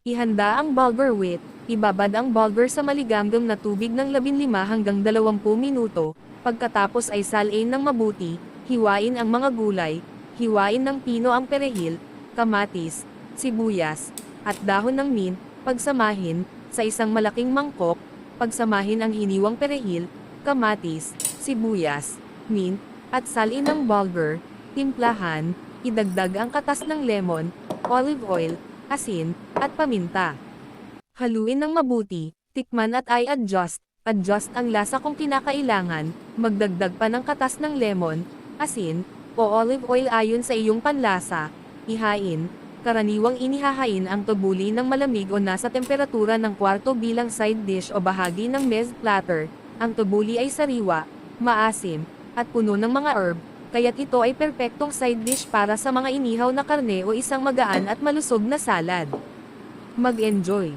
Ihanda ang bulgur wheat, ibabad ang bulgur sa maligamgam na tubig ng 15 hanggang 20 minuto, pagkatapos ay salain ng mabuti, hiwain ang mga gulay, hiwain ng pino ang perehil, kamatis, sibuyas, at dahon ng mint, pagsamahin, sa isang malaking mangkok, pagsamahin ang hiniwang perehil, kamatis, sibuyas, mint, at salin ng bulgur, timplahan, idagdag ang katas ng lemon, olive oil, asin, at paminta. Haluin ng mabuti, tikman at i-adjust, adjust ang lasa kung kinakailangan, magdagdag pa ng katas ng lemon, asin, o olive oil ayon sa iyong panlasa, ihain, karaniwang inihahain ang tubuli ng malamig o nasa temperatura ng kwarto bilang side dish o bahagi ng mezz platter, ang tubuli ay sariwa, maasim, at puno ng mga herb, kaya't ito ay perpektong side dish para sa mga inihaw na karne o isang magaan at malusog na salad. Mag-enjoy!